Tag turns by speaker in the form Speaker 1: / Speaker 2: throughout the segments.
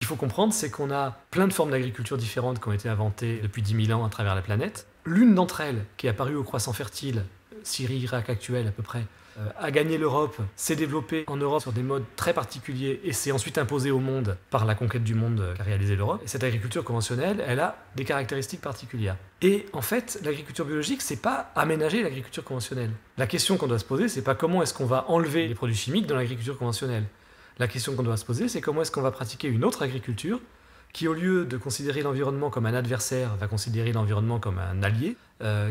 Speaker 1: qu'il faut comprendre, c'est qu'on a plein de formes d'agriculture différentes qui ont été inventées depuis 10 000 ans à travers la planète. L'une d'entre elles, qui est apparue au croissant fertile, Syrie, Irak actuel à peu près, a gagné l'Europe, s'est développée en Europe sur des modes très particuliers et s'est ensuite imposée au monde par la conquête du monde qu'a réalisé l'Europe. Et cette agriculture conventionnelle, elle a des caractéristiques particulières. Et en fait, l'agriculture biologique, c'est pas aménager l'agriculture conventionnelle. La question qu'on doit se poser, c'est pas comment est-ce qu'on va enlever les produits chimiques dans l'agriculture conventionnelle. La question qu'on doit se poser, c'est comment est-ce qu'on va pratiquer une autre agriculture qui, au lieu de considérer l'environnement comme un adversaire, va considérer l'environnement comme un allié,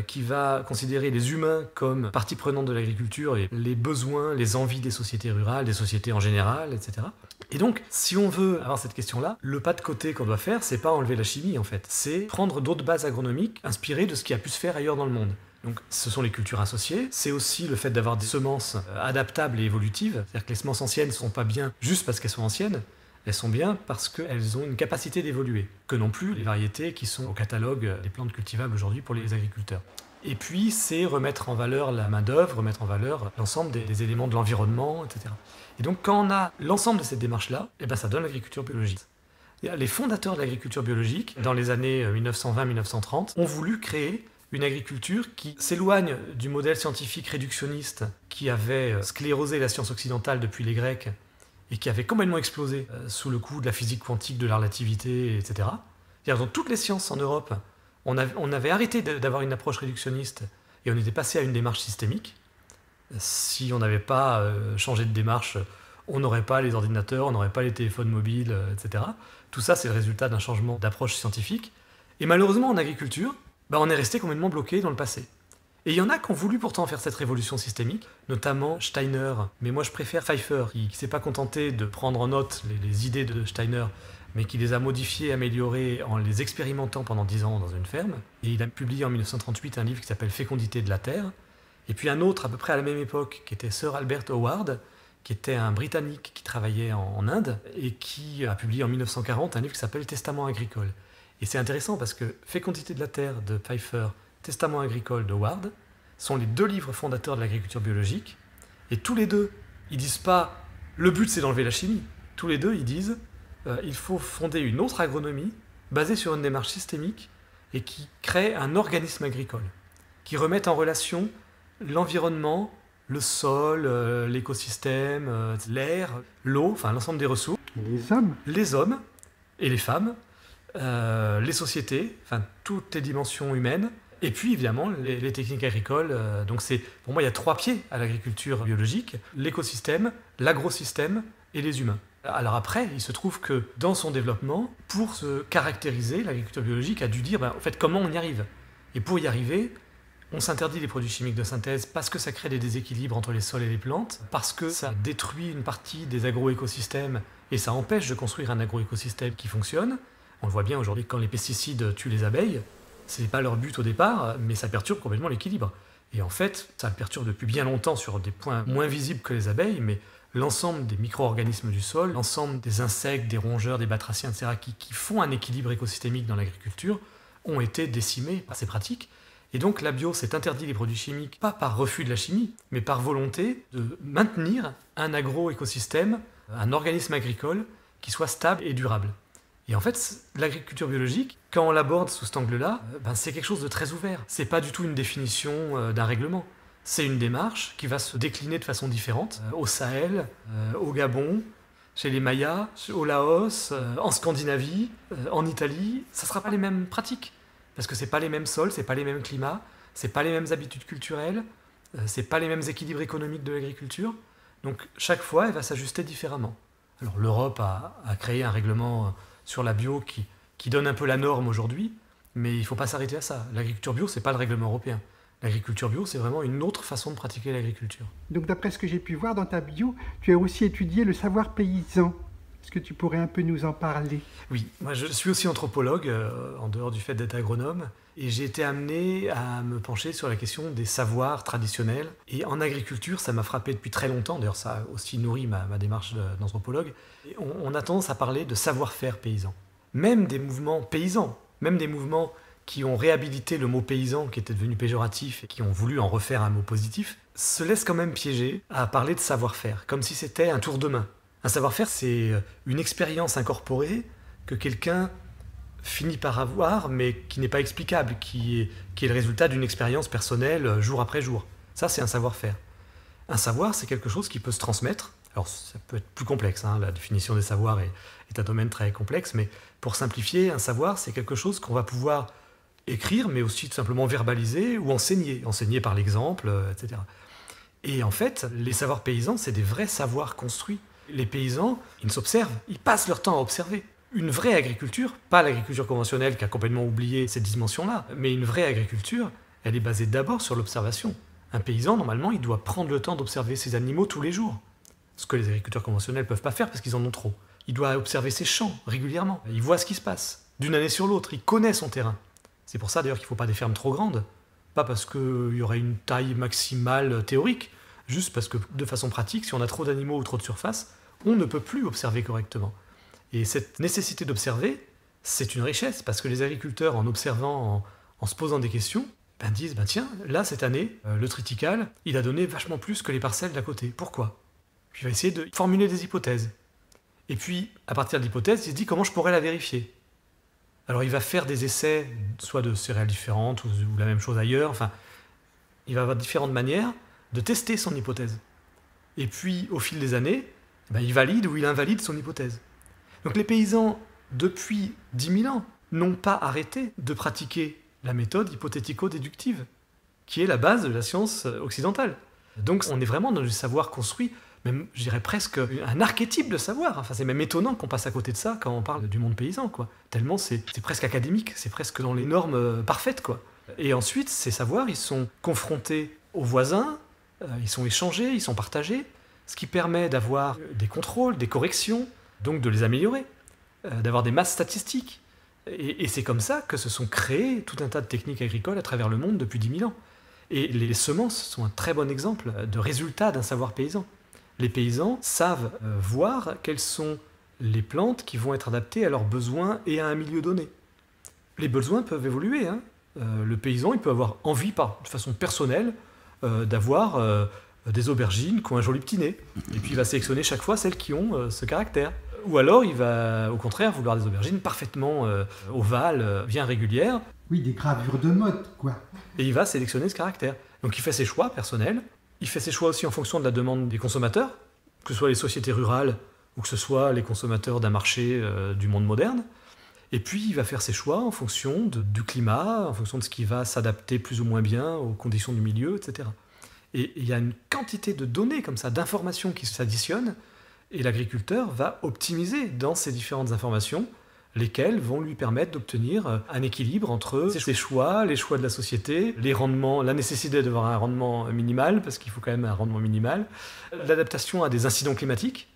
Speaker 1: qui va considérer les humains comme partie prenante de l'agriculture et les besoins, les envies des sociétés rurales, des sociétés en général, etc. Et donc, si on veut avoir cette question-là, le pas de côté qu'on doit faire, c'est pas enlever la chimie en fait, c'est prendre d'autres bases agronomiques inspirées de ce qui a pu se faire ailleurs dans le monde. Donc, ce sont les cultures associées, c'est aussi le fait d'avoir des semences adaptables et évolutives, c'est-à-dire que les semences anciennes ne sont pas bien juste parce qu'elles sont anciennes, elles sont bien parce qu'elles ont une capacité d'évoluer, que non plus les variétés qui sont au catalogue des plantes cultivables aujourd'hui pour les agriculteurs. Et puis, c'est remettre en valeur la main-d'œuvre, remettre en valeur l'ensemble des éléments de l'environnement, etc. Et donc, quand on a l'ensemble de cette démarche-là, eh ben, ça donne l'agriculture biologique. Les fondateurs de l'agriculture biologique, dans les années 1920-1930, ont voulu créer une agriculture qui s'éloigne du modèle scientifique réductionniste qui avait sclérosé la science occidentale depuis les Grecs et qui avait complètement explosé sous le coup de la physique quantique, de la relativité, etc. C'est-à-dire dans toutes les sciences en Europe, on avait arrêté d'avoir une approche réductionniste et on était passé à une démarche systémique. Si on n'avait pas changé de démarche, on n'aurait pas les ordinateurs, on n'aurait pas les téléphones mobiles, etc. Tout ça, c'est le résultat d'un changement d'approche scientifique. Et malheureusement, en agriculture, on est resté complètement bloqué dans le passé. Et il y en a qui ont voulu pourtant faire cette révolution systémique, notamment Steiner, mais moi je préfère Pfeiffer, qui ne s'est pas contenté de prendre en note les idées de Steiner, mais qui les a modifiées, améliorées en les expérimentant pendant 10 ans dans une ferme. Et il a publié en 1938 un livre qui s'appelle Fécondité de la Terre. Et puis un autre, à peu près à la même époque, qui était Sir Albert Howard, qui était un Britannique qui travaillait en Inde, et qui a publié en 1940 un livre qui s'appelle Testament agricole. Et c'est intéressant parce que Fécondité de la Terre de Pfeiffer, Testament agricole de Howard sont les deux livres fondateurs de l'agriculture biologique. Et tous les deux, ils disent pas « le but c'est d'enlever la chimie ». Tous les deux, ils disent « il faut fonder une autre agronomie basée sur une démarche systémique et qui crée un organisme agricole, qui remette en relation l'environnement, le sol, l'écosystème, l'air, l'eau, enfin l'ensemble des ressources. Les hommes et les femmes, les sociétés, enfin toutes les dimensions humaines, et puis évidemment les techniques agricoles. Donc pour moi il y a 3 pieds à l'agriculture biologique: l'écosystème, l'agrosystème et les humains. Alors après, il se trouve que dans son développement, pour se caractériser, l'agriculture biologique a dû dire en fait comment on y arrive. Et pour y arriver, on s'interdit les produits chimiques de synthèse parce que ça crée des déséquilibres entre les sols et les plantes, parce que ça détruit une partie des agroécosystèmes et ça empêche de construire un agroécosystème qui fonctionne. On le voit bien aujourd'hui, quand les pesticides tuent les abeilles, c'est pas leur but au départ, mais ça perturbe complètement l'équilibre. Et en fait, ça le perturbe depuis bien longtemps sur des points moins visibles que les abeilles, mais l'ensemble des micro-organismes du sol, l'ensemble des insectes, des rongeurs, des batraciens, etc., qui font un équilibre écosystémique dans l'agriculture, ont été décimés par ces pratiques. Et donc la bio s'est interdit les produits chimiques, pas par refus de la chimie, mais par volonté de maintenir un agroécosystème, un organisme agricole qui soit stable et durable. Et en fait, l'agriculture biologique, quand on l'aborde sous cet angle-là, c'est quelque chose de très ouvert. C'est pas du tout une définition d'un règlement. C'est une démarche qui va se décliner de façon différente au Sahel, au Gabon, chez les Mayas, au Laos, en Scandinavie, en Italie. Ça sera pas les mêmes pratiques, parce que c'est pas les mêmes sols, c'est pas les mêmes climats, c'est pas les mêmes habitudes culturelles, c'est pas les mêmes équilibres économiques de l'agriculture. Donc chaque fois, elle va s'ajuster différemment. Alors l'Europe a créé un règlement sur la bio qui donne un peu la norme aujourd'hui, mais il ne faut pas s'arrêter à ça. L'agriculture bio, ce n'est pas le règlement européen. L'agriculture bio, c'est vraiment une autre façon de pratiquer l'agriculture.
Speaker 2: Donc d'après ce que j'ai pu voir dans ta bio, tu as aussi étudié le savoir paysan. Est-ce que tu pourrais un peu nous en parler?
Speaker 1: Oui, moi je suis aussi anthropologue, en dehors du fait d'être agronome, et j'ai été amené à me pencher sur la question des savoirs traditionnels. Et en agriculture, ça m'a frappé depuis très longtemps, d'ailleurs ça a aussi nourri ma démarche d'anthropologue. On a tendance à parler de savoir-faire paysan. Même des mouvements paysans, même des mouvements qui ont réhabilité le mot paysan, qui était devenu péjoratif, et qui ont voulu en refaire un mot positif, se laissent quand même piéger à parler de savoir-faire, comme si c'était un tour de main. Un savoir-faire, c'est une expérience incorporée que quelqu'un finit par avoir, mais qui n'est pas explicable, qui est le résultat d'une expérience personnelle jour après jour. Ça, c'est un savoir-faire. Un savoir, c'est quelque chose qui peut se transmettre. Alors, ça peut être plus complexe, hein, la définition des savoirs est un domaine très complexe, mais pour simplifier, un savoir, c'est quelque chose qu'on va pouvoir écrire, mais aussi tout simplement verbaliser ou enseigner par l'exemple, etc. Et en fait, les savoirs paysans, c'est des vrais savoirs construits. Les paysans, ils s'observent, ils passent leur temps à observer. Une vraie agriculture, pas l'agriculture conventionnelle qui a complètement oublié cette dimension-là, mais une vraie agriculture, elle est basée d'abord sur l'observation. Un paysan, normalement, il doit prendre le temps d'observer ses animaux tous les jours. Ce que les agriculteurs conventionnels ne peuvent pas faire parce qu'ils en ont trop. Il doit observer ses champs régulièrement. Il voit ce qui se passe. D'une année sur l'autre, il connaît son terrain. C'est pour ça d'ailleurs qu'il ne faut pas des fermes trop grandes. Pas parce qu'il y aurait une taille maximale théorique, juste parce que de façon pratique, si on a trop d'animaux ou trop de surface, on ne peut plus observer correctement. Et cette nécessité d'observer, c'est une richesse, parce que les agriculteurs, en observant, en se posant des questions, disent, tiens, là, cette année, le triticale, il a donné vachement plus que les parcelles d'à côté. Pourquoi? Puis il va essayer de formuler des hypothèses. Et puis, à partir de l'hypothèse, il se dit comment je pourrais la vérifier. Alors il va faire des essais, soit de céréales différentes, ou la même chose ailleurs, enfin, il va avoir différentes manières de tester son hypothèse. Et puis, au fil des années, il valide ou il invalide son hypothèse. Donc les paysans, depuis 10 000 ans, n'ont pas arrêté de pratiquer la méthode hypothético-déductive, qui est la base de la science occidentale. Donc on est vraiment dans du savoir construit, même, je dirais presque un archétype de savoir. Enfin, c'est même étonnant qu'on passe à côté de ça quand on parle du monde paysan, quoi. Tellement c'est presque académique, c'est presque dans les normes parfaites, quoi. Et ensuite, ces savoirs, ils sont confrontés aux voisins, ils sont échangés, ils sont partagés, ce qui permet d'avoir des contrôles, des corrections, donc de les améliorer, d'avoir des masses statistiques. Et c'est comme ça que se sont créées tout un tas de techniques agricoles à travers le monde depuis 10 000 ans. Et les semences sont un très bon exemple de résultat d'un savoir paysan. Les paysans savent voir quelles sont les plantes qui vont être adaptées à leurs besoins et à un milieu donné. Les besoins peuvent évoluer, hein. Le paysan, il peut avoir envie, de façon personnelle, d'avoir des aubergines qui ont un joli petit nez. Et puis il va sélectionner chaque fois celles qui ont ce caractère. Ou alors il va, au contraire, vouloir des aubergines parfaitement ovales, bien régulières.
Speaker 2: Oui, des gravures de mode, quoi.
Speaker 1: Et il va sélectionner ce caractère. Donc il fait ses choix personnels. Il fait ses choix aussi en fonction de la demande des consommateurs, que ce soit les sociétés rurales ou que ce soit les consommateurs d'un marché du monde moderne. Et puis il va faire ses choix en fonction du climat, en fonction de ce qui va s'adapter plus ou moins bien aux conditions du milieu, etc. Et il y a une quantité de données comme ça, d'informations qui s'additionnent, et l'agriculteur va optimiser dans ces différentes informations, lesquelles vont lui permettre d'obtenir un équilibre entre ses choix, les choix de la société, les rendements, la nécessité d'avoir un rendement minimal, parce qu'il faut quand même un rendement minimal, l'adaptation à des incidents climatiques,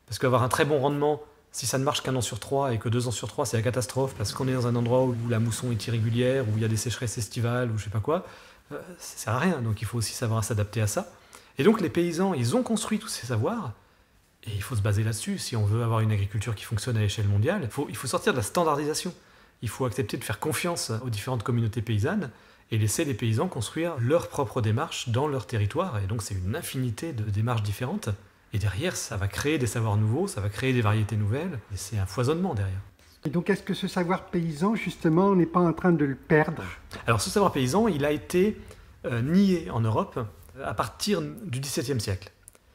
Speaker 1: parce qu'avoir un très bon rendement, si ça ne marche qu'un an sur 3 et que 2 ans sur 3 c'est la catastrophe, parce qu'on est dans un endroit où la mousson est irrégulière, où il y a des sécheresses estivales, ou je sais pas quoi, ça sert à rien, donc il faut aussi savoir s'adapter à ça. Et donc les paysans, ils ont construit tous ces savoirs, et il faut se baser là-dessus. Si on veut avoir une agriculture qui fonctionne à l'échelle mondiale, il faut sortir de la standardisation. Il faut accepter de faire confiance aux différentes communautés paysannes et laisser les paysans construire leur propre démarche dans leur territoire. Et donc c'est une infinité de démarches différentes. Et derrière, ça va créer des savoirs nouveaux, ça va créer des variétés nouvelles, et c'est un foisonnement derrière.
Speaker 2: Et donc est-ce que ce savoir paysan, justement, n'est pas en train de le perdre?
Speaker 1: Alors ce savoir paysan, il a été nié en Europe à partir du XVIIe siècle.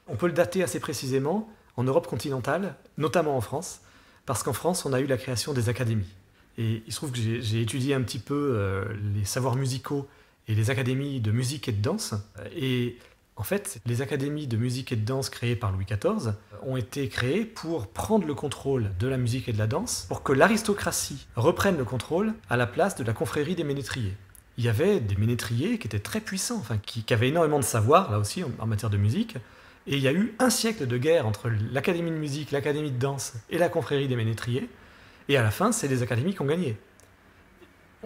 Speaker 1: On peut le dater assez précisément en Europe continentale, notamment en France, parce qu'en France, on a eu la création des académies. Et il se trouve que j'ai étudié un petit peu les savoirs musicaux et les académies de musique et de danse. Et en fait, les académies de musique et de danse créées par Louis XIV ont été créées pour prendre le contrôle de la musique et de la danse, pour que l'aristocratie reprenne le contrôle à la place de la confrérie des ménétriers. Il y avait des ménétriers qui étaient très puissants, enfin, qui avaient énormément de savoir, là aussi, en matière de musique. Et il y a eu un siècle de guerre entre l'académie de musique, l'académie de danse et la confrérie des ménétriers. Et à la fin, c'est les académies qui ont gagné.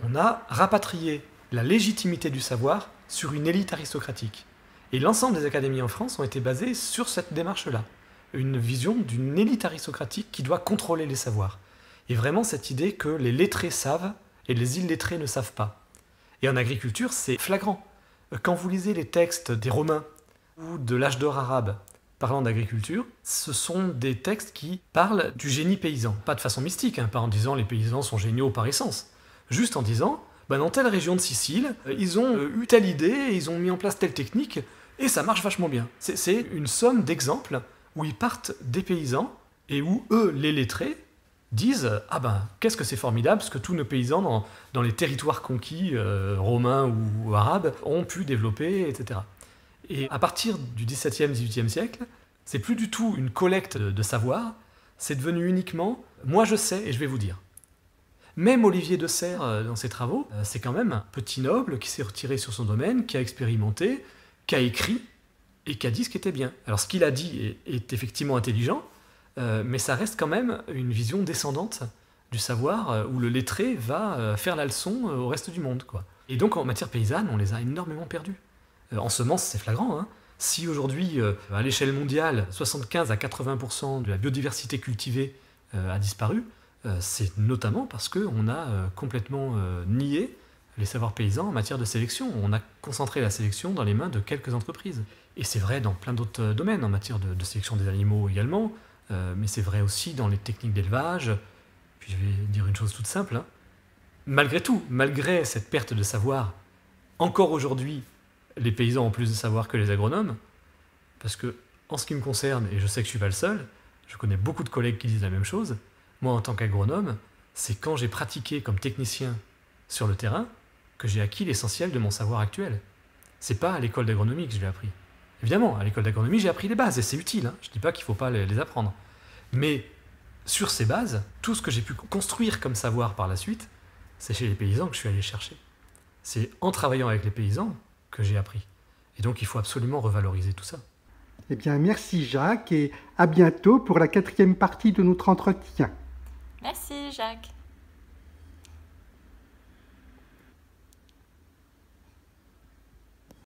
Speaker 1: On a rapatrié la légitimité du savoir sur une élite aristocratique. Et l'ensemble des académies en France ont été basées sur cette démarche-là. Une vision d'une élite aristocratique qui doit contrôler les savoirs. Et vraiment cette idée que les lettrés savent et les illettrés ne savent pas. Et en agriculture, c'est flagrant. Quand vous lisez les textes des Romains, ou de l'âge d'or arabe, parlant d'agriculture, ce sont des textes qui parlent du génie paysan. Pas de façon mystique, pas en disant les paysans sont géniaux par essence. Juste en disant, dans telle région de Sicile, ils ont eu telle idée, et ils ont mis en place telle technique, et ça marche vachement bien. C'est une somme d'exemples où ils partent des paysans, et où eux, les lettrés, disent « Ah qu'est-ce que c'est formidable ce que tous nos paysans dans les territoires conquis, romains ou arabes, ont pu développer, etc. » Et à partir du XVIIe, XVIIIe siècle, c'est plus du tout une collecte de savoir, c'est devenu uniquement « moi je sais et je vais vous dire ». Même Olivier de Serres, dans ses travaux, c'est quand même un petit noble qui s'est retiré sur son domaine, qui a expérimenté, qui a écrit et qui a dit ce qui était bien. Alors ce qu'il a dit est effectivement intelligent, mais ça reste quand même une vision descendante du savoir où le lettré va faire la leçon au reste du monde, quoi. Et donc en matière paysanne, on les a énormément perdus. En semences, c'est flagrant. Si aujourd'hui, à l'échelle mondiale, 75 à 80% de la biodiversité cultivée a disparu, c'est notamment parce qu'on a complètement nié les savoirs paysans en matière de sélection. On a concentré la sélection dans les mains de quelques entreprises. Et c'est vrai dans plein d'autres domaines, en matière de sélection des animaux également, mais c'est vrai aussi dans les techniques d'élevage. Puis je vais dire une chose toute simple. Malgré tout, malgré cette perte de savoir, encore aujourd'hui, les paysans ont plus de savoir que les agronomes, parce que, en ce qui me concerne, et je sais que je ne suis pas le seul, je connais beaucoup de collègues qui disent la même chose, moi en tant qu'agronome, c'est quand j'ai pratiqué comme technicien sur le terrain que j'ai acquis l'essentiel de mon savoir actuel. C'est pas à l'école d'agronomie que je l'ai appris. Évidemment, à l'école d'agronomie, j'ai appris les bases, et c'est utile, je ne dis pas qu'il ne faut pas les apprendre. Mais sur ces bases, tout ce que j'ai pu construire comme savoir par la suite, c'est chez les paysans que je suis allé chercher. C'est en travaillant avec les paysans que j'ai appris. Et donc il faut absolument revaloriser tout ça.
Speaker 2: Eh bien, merci Jacques, et à bientôt pour la 4e partie de notre entretien.
Speaker 3: Merci Jacques.